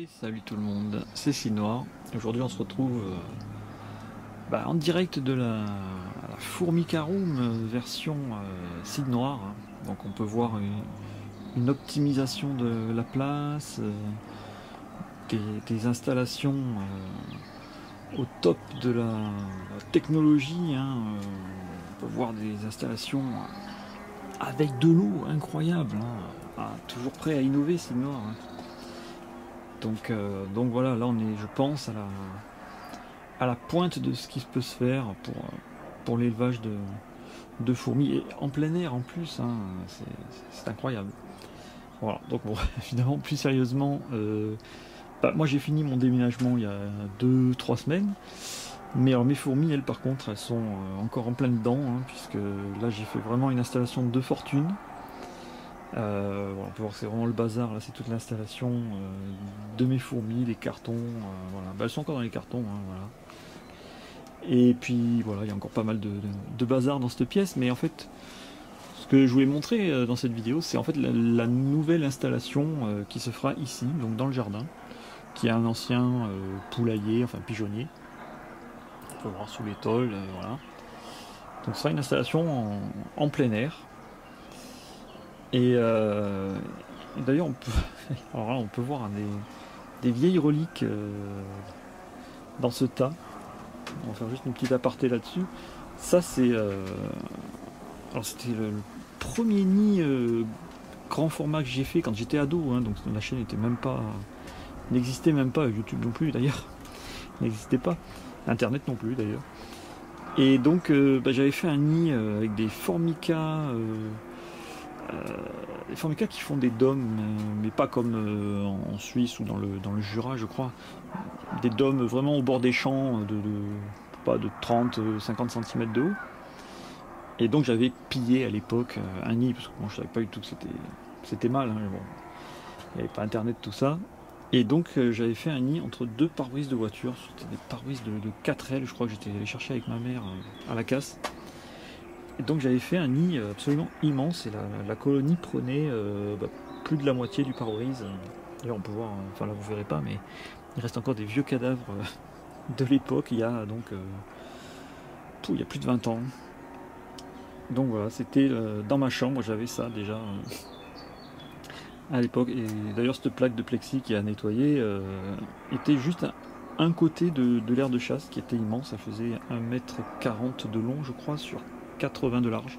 Et salut tout le monde, c'est Sinoir. Aujourd'hui on se retrouve en direct de la Formica Room version Sid Noir. Donc on peut voir une optimisation de la place, des installations au top de la technologie. On peut voir des installations avec de l'eau incroyable. Toujours prêt à innover Sid Noir. Donc voilà, là on est, je pense, à la pointe de ce qui peut se faire pour l'élevage de fourmis, et en plein air en plus, c'est incroyable. Voilà, donc bon, évidemment, plus sérieusement, moi j'ai fini mon déménagement il y a 2-3 semanes, mais alors mes fourmis, elles par contre, elles sont encore en plein dedans, puisque là j'ai fait vraiment une installation de fortune. On peut voir que c'est vraiment le bazar, là c'est toute l'installation de mes fourmis, les cartons, voilà. Elles sont encore dans les cartons, voilà. Et puis voilà, il y a encore pas mal de bazar dans cette pièce, mais en fait, ce que je voulais montrer dans cette vidéo, c'est en fait la nouvelle installation qui se fera ici, donc dans le jardin, qui est un ancien poulailler, enfin pigeonnier. On peut voir sous les tôles, voilà. Donc ce sera une installation en plein air. Et d'ailleurs, on peut voir des vieilles reliques dans ce tas. On va faire juste une petite aparté là-dessus. Ça, c'est. Alors, c'était le premier nid grand format que j'ai fait quand j'étais ado. Donc, la chaîne n'existait même pas. YouTube non plus, d'ailleurs. N'existait pas. Internet non plus, d'ailleurs. Et donc, j'avais fait un nid avec des Formica. Les Formica qui font des dômes, mais pas comme en Suisse ou dans le Jura, je crois. Des dômes vraiment au bord des champs, pas de 30-50 cm de haut. Et donc j'avais pillé à l'époque un nid, parce que moi je savais pas du tout que c'était mal. Mais bon, il n'y avait pas internet, tout ça. Et donc j'avais fait un nid entre deux pare-brises de voiture. C'était des pare-brises de 4L, je crois que j'étais allé chercher avec ma mère à la casse. Et donc j'avais fait un nid absolument immense, et la colonie prenait plus de la moitié du pare-brise. D'ailleurs on peut voir, enfin là vous verrez pas, mais il reste encore des vieux cadavres de l'époque, il y a donc il y a plus de 20 ans. Donc voilà, c'était dans ma chambre, j'avais ça déjà à l'époque. Et d'ailleurs cette plaque de plexi qui a nettoyé était juste à un côté de l'aire de chasse, qui était immense. Ça faisait 1,40 m de long, je crois, sur 80 de large.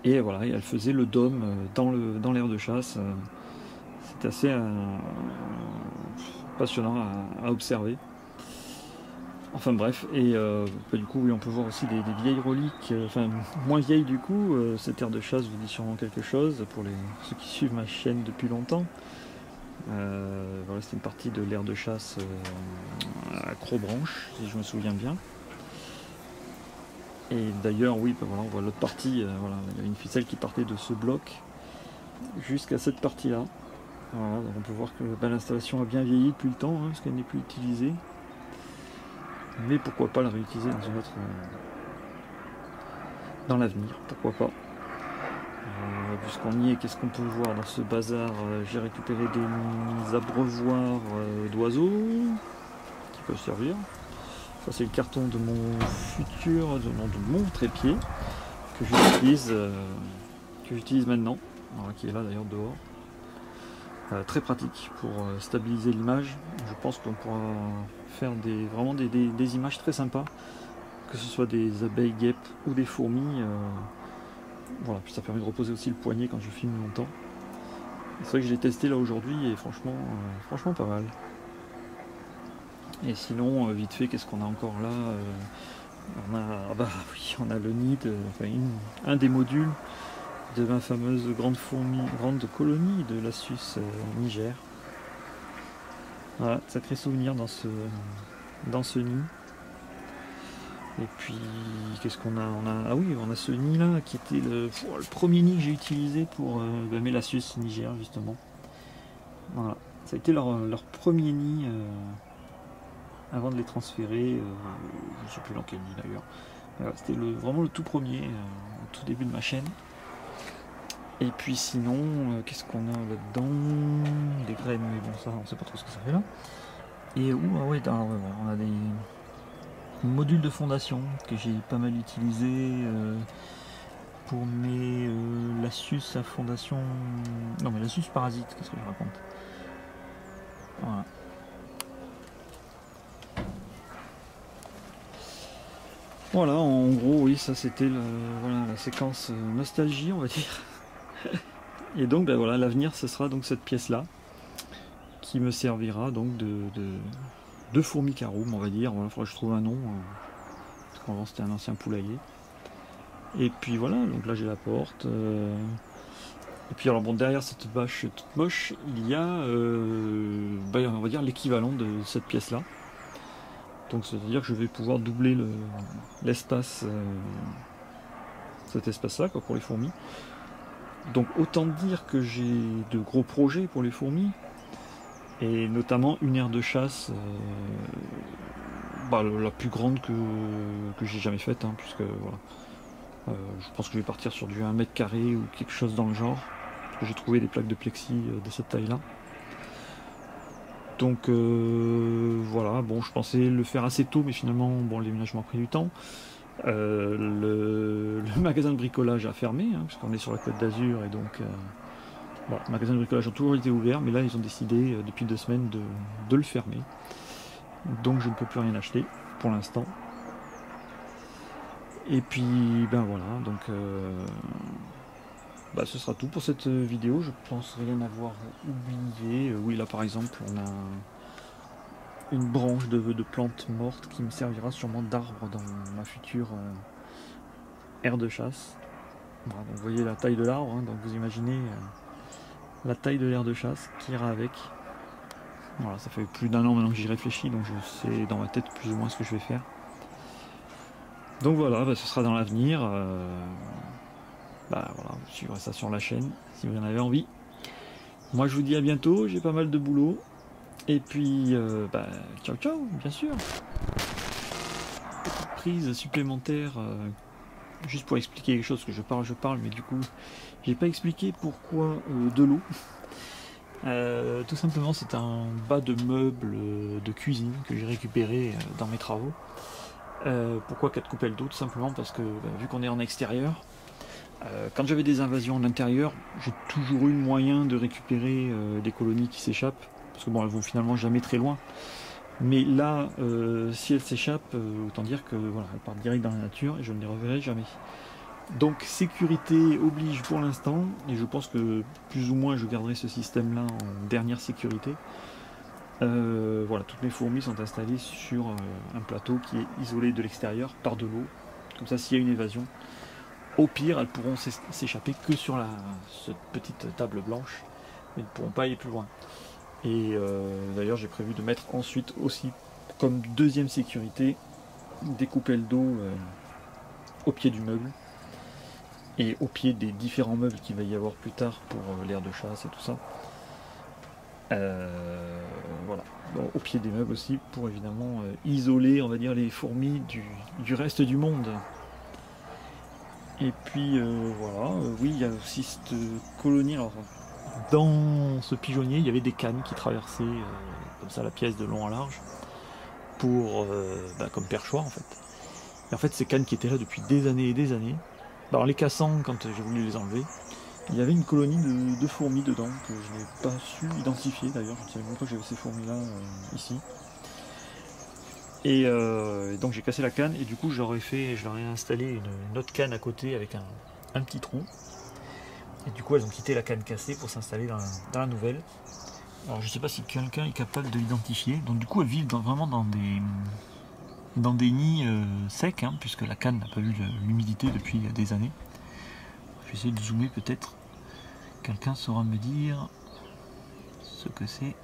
Et voilà, et elle faisait le dôme dans l'aire de chasse. C'était assez passionnant à observer. Enfin bref, et du coup, oui, on peut voir aussi des vieilles reliques, enfin moins vieilles du coup. Cette aire de chasse vous dit sûrement quelque chose pour ceux qui suivent ma chaîne depuis longtemps. Voilà, c'était une partie de l'aire de chasse à Crobranche, si je me souviens bien. Et d'ailleurs, oui, voilà, on voit l'autre partie, voilà, il y a une ficelle qui partait de ce bloc jusqu'à cette partie-là. Voilà, donc on peut voir que l'installation a bien vieilli depuis le temps, parce qu'elle n'est plus utilisée. Mais pourquoi pas la réutiliser dans une autre, dans l'avenir, pourquoi pas. Puisqu'on y est, qu'est-ce qu'on peut voir dans ce bazar? J'ai récupéré des abreuvoirs d'oiseaux qui peuvent servir. Ça c'est le carton de mon de mon trépied que j'utilise maintenant, voilà, qui est là d'ailleurs dehors. Très pratique pour stabiliser l'image. Je pense qu'on pourra faire vraiment des images très sympas, que ce soit des abeilles, guêpes ou des fourmis. Voilà, puis ça permet de reposer aussi le poignet quand je filme longtemps. C'est vrai que je l'ai testé là aujourd'hui et franchement pas mal. Et sinon, vite fait, qu'est-ce qu'on a encore là? On a le nid, un des modules de ma fameuse grande colonie de la Suisse Niger. Voilà, sacré souvenir dans ce nid. Et puis, qu'est-ce qu'on a? Ah oui, on a ce nid là qui était le premier nid que j'ai utilisé pour la Suisse Niger, justement. Voilà, ça a été leur premier nid avant de les transférer. Je ne sais plus dans quel nid d'ailleurs. Voilà, c'était vraiment le tout premier, au tout début de ma chaîne. Et puis sinon, qu'est-ce qu'on a là-dedans? Des graines, mais bon ça on sait pas trop ce que ça fait là. Et ah ouais, on a des modules de fondation que j'ai pas mal utilisé pour mes Lasius à fondation. Non mais Lasius parasite, qu'est-ce que je raconte? Voilà. Voilà, en gros, oui, ça c'était voilà, la séquence nostalgie, on va dire. Et donc, ben voilà, l'avenir, ce sera donc cette pièce-là, qui me servira donc de formicarum, on va dire. Voilà, il faudra que je trouve un nom, parce qu'avant c'était un ancien poulailler. Et puis voilà, donc là j'ai la porte. Et puis alors bon, derrière cette bâche toute moche, il y a, ben, on va dire, l'équivalent de cette pièce-là. Donc c'est-à-dire que je vais pouvoir doubler l'espace, cet espace-là, quoi, pour les fourmis. Donc autant dire que j'ai de gros projets pour les fourmis, et notamment une aire de chasse, bah, la plus grande que j'ai jamais faite, hein, puisque voilà. Je pense que je vais partir sur du 1 mètre carré ou quelque chose dans le genre. J'ai trouvé des plaques de plexi de cette taille-là. Donc voilà, bon, je pensais le faire assez tôt, mais finalement, bon, le déménagement a pris du temps. Le magasin de bricolage a fermé, hein, parce qu'on est sur la Côte d'Azur, et donc bon, les magasins de bricolage ont toujours été ouverts, mais là ils ont décidé depuis 2 semaines de le fermer. Donc je ne peux plus rien acheter pour l'instant. Et puis ben voilà, donc bah, ce sera tout pour cette vidéo. Je pense rien avoir oublié. Oui, là par exemple, on a une branche de plante morte qui me servira sûrement d'arbre dans ma future aire de chasse. Voilà, donc vous voyez la taille de l'arbre, hein, donc vous imaginez la taille de l'aire de chasse qui ira avec. Voilà, ça fait plus d'1 an maintenant que j'y réfléchis, donc je sais dans ma tête plus ou moins ce que je vais faire. Donc voilà, bah, ce sera dans l'avenir. Bah voilà, vous suivrez ça sur la chaîne si vous en avez envie. Moi je vous dis à bientôt, j'ai pas mal de boulot. Et puis bah, ciao ciao, bien sûr. Petite prise supplémentaire, juste pour expliquer quelque chose, que je parle, mais du coup j'ai pas expliqué pourquoi de l'eau. Tout simplement c'est un bas de meubles de cuisine que j'ai récupéré dans mes travaux. Pourquoi 4 coupelles d'eau? Tout simplement parce que bah, vu qu'on est en extérieur, quand j'avais des invasions en intérieur, j'ai toujours eu le moyen de récupérer des colonies qui s'échappent, parce que bon, elles vont finalement jamais très loin. Mais là, si elles s'échappent, autant dire que voilà, elles partent direct dans la nature et je ne les reverrai jamais. Donc sécurité oblige pour l'instant, et je pense que plus ou moins je garderai ce système-là en dernière sécurité. Voilà, toutes mes fourmis sont installées sur un plateau qui est isolé de l'extérieur par de l'eau. Comme ça, s'il y a une évasion, au pire, elles pourront s'échapper que sur cette petite table blanche, mais elles ne pourront pas aller plus loin. Et d'ailleurs, j'ai prévu de mettre ensuite aussi, comme deuxième sécurité, des coupelles d'eau au pied du meuble et au pied des différents meubles qu'il va y avoir plus tard pour l'aire de chasse et tout ça. Voilà, donc, au pied des meubles aussi pour évidemment isoler, on va dire, les fourmis du reste du monde. Et puis voilà, oui, il y a aussi cette colonie. Alors, dans ce pigeonnier, il y avait des cannes qui traversaient comme ça la pièce de long en large pour bah, comme perchoir en fait. Et en fait, ces cannes qui étaient là depuis des années et des années, bah, en les cassant quand j'ai voulu les enlever, il y avait une colonie de fourmis dedans que je n'ai pas su identifier d'ailleurs. Je ne savais même pas que j'avais ces fourmis-là ici. Et donc j'ai cassé la canne et du coup je leur ai installé une autre canne à côté avec un petit trou. Et du coup elles ont quitté la canne cassée pour s'installer dans la nouvelle. Alors je sais pas si quelqu'un est capable de l'identifier. Donc du coup elles vivent vraiment dans des nids secs, hein, puisque la canne n'a pas eu l'humidité depuis des années. Je vais essayer de zoomer peut-être. Quelqu'un saura me dire ce que c'est.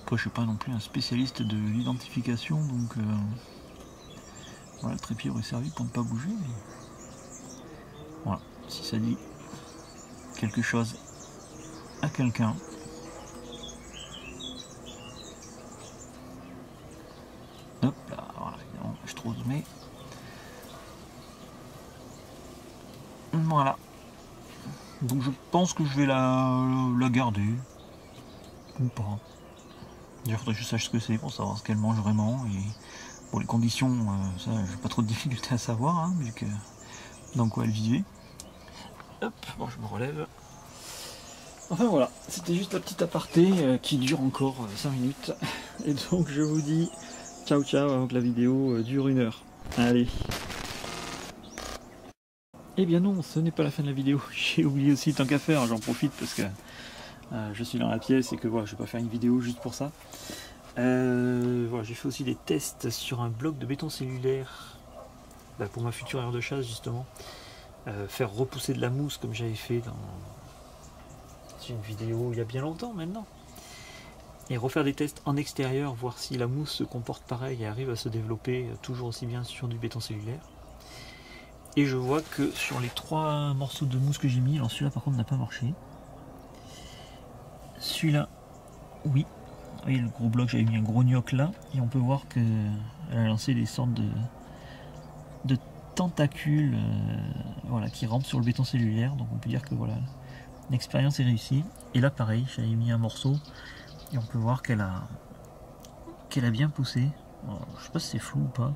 Après, je suis pas non plus un spécialiste de l'identification, donc voilà, le trépied aurait servi pour ne pas bouger. Mais... voilà, si ça dit quelque chose à quelqu'un. Hop là, voilà, évidemment, je trouve zoomé. Voilà. Donc je pense que je vais la garder. Ou pas. D'ailleurs, faudrait que je sache ce que c'est pour savoir ce qu'elle mange vraiment. Et pour les conditions, ça, j'ai pas trop de difficultés à savoir, hein, vu que dans quoi elle vivait. Hop, bon, je me relève. Enfin voilà, c'était juste la petite aparté qui dure encore 5 minutes. Et donc je vous dis ciao ciao avant que la vidéo dure 1 heure. Allez. Eh bien non, ce n'est pas la fin de la vidéo. J'ai oublié aussi, tant qu'à faire, j'en profite parce que je suis dans la pièce et que voilà, je vais pas faire une vidéo juste pour ça. Voilà, j'ai fait aussi des tests sur un bloc de béton cellulaire pour ma future aire de chasse justement. Faire repousser de la mousse comme j'avais fait dans une vidéo il y a bien longtemps maintenant. Et refaire des tests en extérieur, voir si la mousse se comporte pareil et arrive à se développer toujours aussi bien sur du béton cellulaire. Et je vois que sur les 3 morceaux de mousse que j'ai mis, alors celui-là par contre n'a pas marché. Celui-là, oui. Oui, le gros bloc, j'avais mis un gros gnoc là, et on peut voir qu'elle a lancé des sortes de tentacules voilà, qui rampent sur le béton cellulaire. Donc on peut dire que voilà, l'expérience est réussie. Et là pareil, j'avais mis un morceau, et on peut voir qu'elle a bien poussé. Alors, je sais pas si c'est flou ou pas.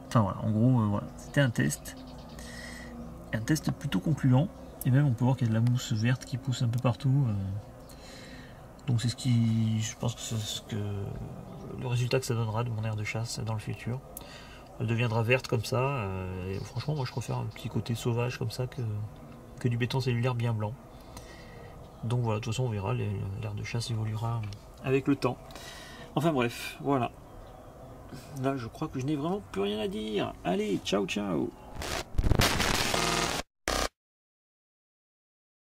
Enfin voilà, en gros, voilà, c'était un test. Un test plutôt concluant. Et même on peut voir qu'il y a de la mousse verte qui pousse un peu partout. Donc c'est ce qui, je pense que c'est le résultat que ça donnera de mon aire de chasse dans le futur. Elle deviendra verte comme ça. Et franchement, moi je préfère un petit côté sauvage comme ça que du béton cellulaire bien blanc. Donc voilà, de toute façon on verra, l'aire de chasse évoluera avec le temps. Enfin bref, voilà. Là je crois que je n'ai vraiment plus rien à dire. Allez, ciao ciao.